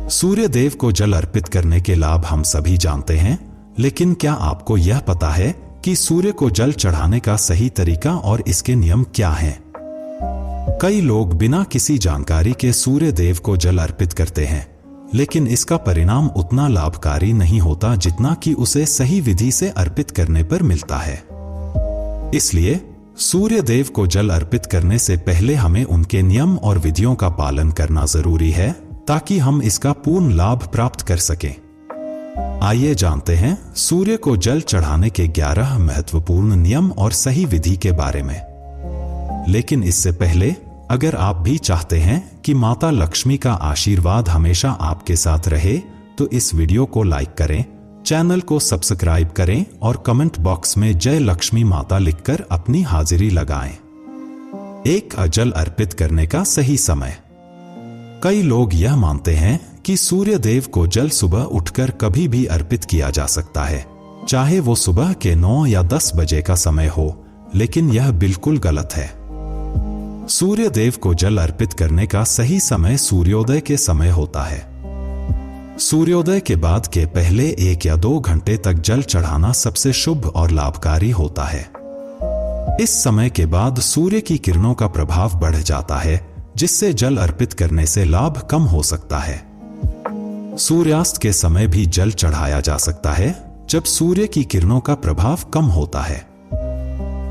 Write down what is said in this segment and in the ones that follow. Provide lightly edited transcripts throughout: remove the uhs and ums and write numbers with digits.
सूर्य देव को जल अर्पित करने के लाभ हम सभी जानते हैं, लेकिन क्या आपको यह पता है कि सूर्य को जल चढ़ाने का सही तरीका और इसके नियम क्या हैं? कई लोग बिना किसी जानकारी के सूर्य देव को जल अर्पित करते हैं, लेकिन इसका परिणाम उतना लाभकारी नहीं होता जितना कि उसे सही विधि से अर्पित करने पर मिलता है। इसलिए सूर्य देव को जल अर्पित करने से पहले हमें उनके नियम और विधियों का पालन करना जरूरी है, ताकि हम इसका पूर्ण लाभ प्राप्त कर सकें। आइए जानते हैं सूर्य को जल चढ़ाने के 11 महत्वपूर्ण नियम और सही विधि के बारे में। लेकिन इससे पहले अगर आप भी चाहते हैं कि माता लक्ष्मी का आशीर्वाद हमेशा आपके साथ रहे, तो इस वीडियो को लाइक करें, चैनल को सब्सक्राइब करें और कमेंट बॉक्स में जय लक्ष्मी माता लिखकर अपनी हाजिरी लगाएं। एक जल अर्पित करने का सही समय। कई लोग यह मानते हैं कि सूर्य देव को जल सुबह उठकर कभी भी अर्पित किया जा सकता है, चाहे वो सुबह के 9 या 10 बजे का समय हो, लेकिन यह बिल्कुल गलत है। सूर्य देव को जल अर्पित करने का सही समय सूर्योदय के समय होता है। सूर्योदय के बाद के पहले 1 या 2 घंटे तक जल चढ़ाना सबसे शुभ और लाभकारी होता है। इस समय के बाद सूर्य की किरणों का प्रभाव बढ़ जाता है, जिससे जल अर्पित करने से लाभ कम हो सकता है। सूर्यास्त के समय भी जल चढ़ाया जा सकता है, जब सूर्य की किरणों का प्रभाव कम होता है।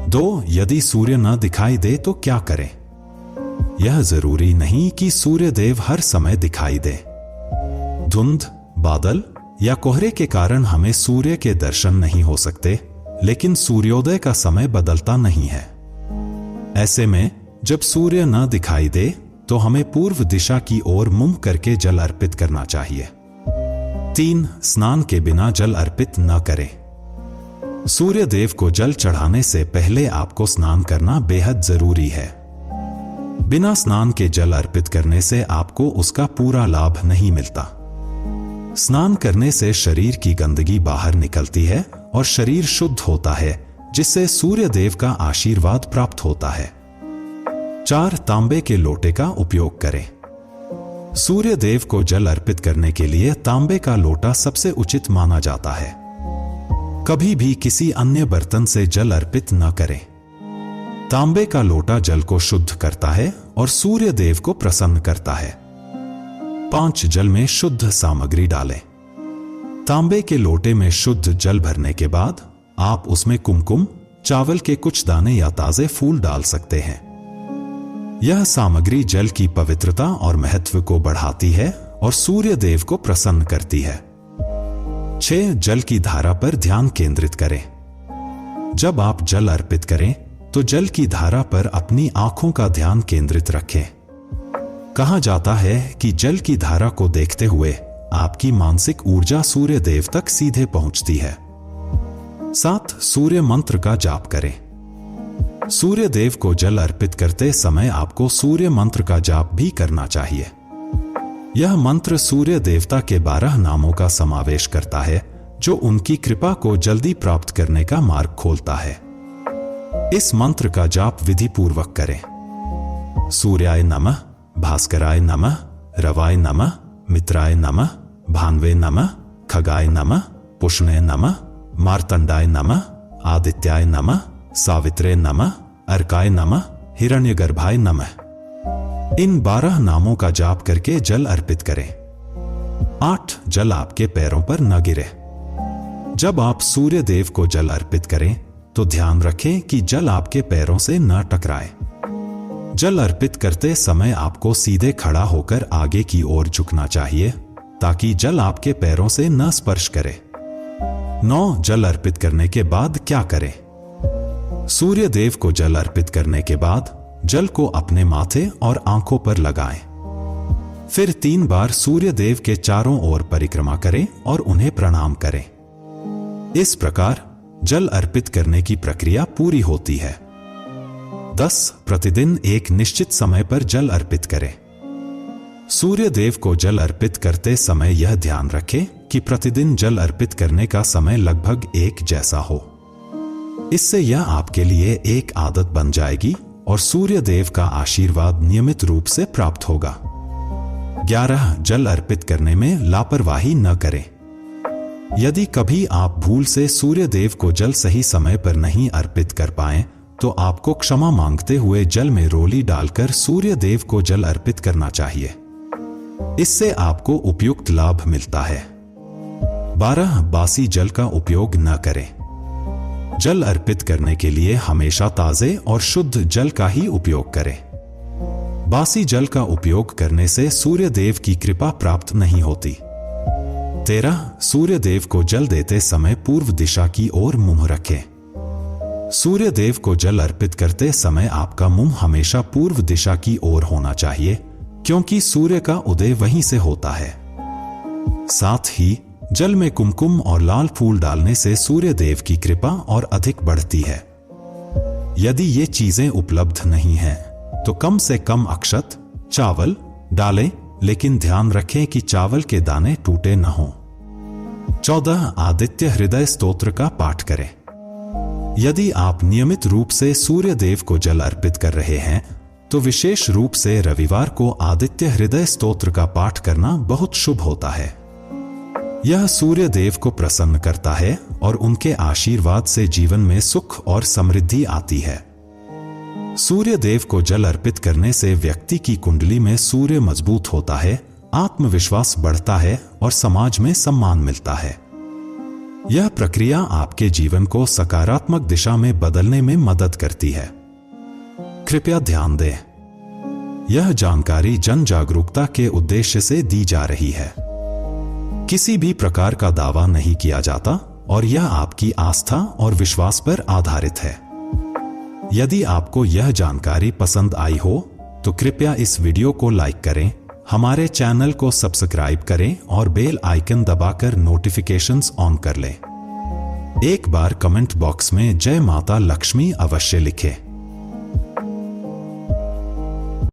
2. यदि सूर्य न दिखाई दे तो क्या करें? यह जरूरी नहीं कि सूर्य देव हर समय दिखाई दे। धुंध, बादल या कोहरे के कारण हमें सूर्य के दर्शन नहीं हो सकते, लेकिन सूर्योदय का समय बदलता नहीं है। ऐसे में जब सूर्य न दिखाई दे तो हमें पूर्व दिशा की ओर मुंह करके जल अर्पित करना चाहिए। 3. स्नान के बिना जल अर्पित न करें। सूर्य देव को जल चढ़ाने से पहले आपको स्नान करना बेहद जरूरी है। बिना स्नान के जल अर्पित करने से आपको उसका पूरा लाभ नहीं मिलता। स्नान करने से शरीर की गंदगी बाहर निकलती है और शरीर शुद्ध होता है, जिससे सूर्य देव का आशीर्वाद प्राप्त होता है। 4. तांबे के लोटे का उपयोग करें। सूर्य देव को जल अर्पित करने के लिए तांबे का लोटा सबसे उचित माना जाता है। कभी भी किसी अन्य बर्तन से जल अर्पित न करें। तांबे का लोटा जल को शुद्ध करता है और सूर्य देव को प्रसन्न करता है। 5. जल में शुद्ध सामग्री डालें। तांबे के लोटे में शुद्ध जल भरने के बाद आप उसमें कुमकुम, चावल के कुछ दाने या ताजे फूल डाल सकते हैं। यह सामग्री जल की पवित्रता और महत्व को बढ़ाती है और सूर्य देव को प्रसन्न करती है। 6. जल की धारा पर ध्यान केंद्रित करें। जब आप जल अर्पित करें तो जल की धारा पर अपनी आंखों का ध्यान केंद्रित रखें। कहा जाता है कि जल की धारा को देखते हुए आपकी मानसिक ऊर्जा सूर्य देव तक सीधे पहुंचती है। 7. सूर्य मंत्र का जाप करें। सूर्य देव को जल अर्पित करते समय आपको सूर्य मंत्र का जाप भी करना चाहिए। यह मंत्र सूर्य देवता के 12 नामों का समावेश करता है, जो उनकी कृपा को जल्दी प्राप्त करने का मार्ग खोलता है। इस मंत्र का जाप विधि पूर्वक करें। सूर्याय नमः, भास्कराय नमः, रवाय नमः, मित्राय नमः, भान्वे नमः, खगाय नमः, पुष्णे नमः, मार्तंडाय नमः, आदित्याय नमः, सावित्रे नमः, अर्काय नमः, हिरण्यगर्भाय नमः। इन 12 नामों का जाप करके जल अर्पित करें। 8. जल आपके पैरों पर न गिरे। जब आप सूर्य देव को जल अर्पित करें तो ध्यान रखें कि जल आपके पैरों से न टकराए। जल अर्पित करते समय आपको सीधे खड़ा होकर आगे की ओर झुकना चाहिए, ताकि जल आपके पैरों से न स्पर्श करे। 9. जल अर्पित करने के बाद क्या करें? सूर्य देव को जल अर्पित करने के बाद जल को अपने माथे और आंखों पर लगाएं। फिर 3 बार सूर्य देव के चारों ओर परिक्रमा करें और उन्हें प्रणाम करें। इस प्रकार जल अर्पित करने की प्रक्रिया पूरी होती है। 10. प्रतिदिन एक निश्चित समय पर जल अर्पित करें। सूर्य देव को जल अर्पित करते समय यह ध्यान रखें कि प्रतिदिन जल अर्पित करने का समय लगभग एक जैसा हो। इससे यह आपके लिए एक आदत बन जाएगी और सूर्य देव का आशीर्वाद नियमित रूप से प्राप्त होगा। 11. जल अर्पित करने में लापरवाही न करें। यदि कभी आप भूल से सूर्य देव को जल सही समय पर नहीं अर्पित कर पाए तो आपको क्षमा मांगते हुए जल में रोली डालकर सूर्य देव को जल अर्पित करना चाहिए। इससे आपको उपयुक्त लाभ मिलता है। 12. बासी जल का उपयोग न करें। जल अर्पित करने के लिए हमेशा ताजे और शुद्ध जल का ही उपयोग करें। बासी जल का उपयोग करने से सूर्य देव की कृपा प्राप्त नहीं होती। 13. सूर्य देव को जल देते समय पूर्व दिशा की ओर मुंह रखें। सूर्य देव को जल अर्पित करते समय आपका मुंह हमेशा पूर्व दिशा की ओर होना चाहिए, क्योंकि सूर्य का उदय वहीं से होता है। साथ ही जल में कुमकुम और लाल फूल डालने से सूर्य देव की कृपा और अधिक बढ़ती है। यदि ये चीजें उपलब्ध नहीं हैं, तो कम से कम अक्षत, चावल डालें, लेकिन ध्यान रखें कि चावल के दाने टूटे न हों। 14. आदित्य हृदय स्तोत्र का पाठ करें। यदि आप नियमित रूप से सूर्य देव को जल अर्पित कर रहे हैं तो विशेष रूप से रविवार को आदित्य हृदय स्तोत्र का पाठ करना बहुत शुभ होता है। यह सूर्य देव को प्रसन्न करता है और उनके आशीर्वाद से जीवन में सुख और समृद्धि आती है। सूर्य देव को जल अर्पित करने से व्यक्ति की कुंडली में सूर्य मजबूत होता है, आत्मविश्वास बढ़ता है और समाज में सम्मान मिलता है। यह प्रक्रिया आपके जीवन को सकारात्मक दिशा में बदलने में मदद करती है। कृपया ध्यान दें, यह जानकारी जन जागरूकता के उद्देश्य से दी जा रही है। किसी भी प्रकार का दावा नहीं किया जाता और यह आपकी आस्था और विश्वास पर आधारित है। यदि आपको यह जानकारी पसंद आई हो तो कृपया इस वीडियो को लाइक करें, हमारे चैनल को सब्सक्राइब करें और बेल आइकन दबाकर नोटिफिकेशंस ऑन कर लें। एक बार कमेंट बॉक्स में जय माता लक्ष्मी अवश्य लिखें।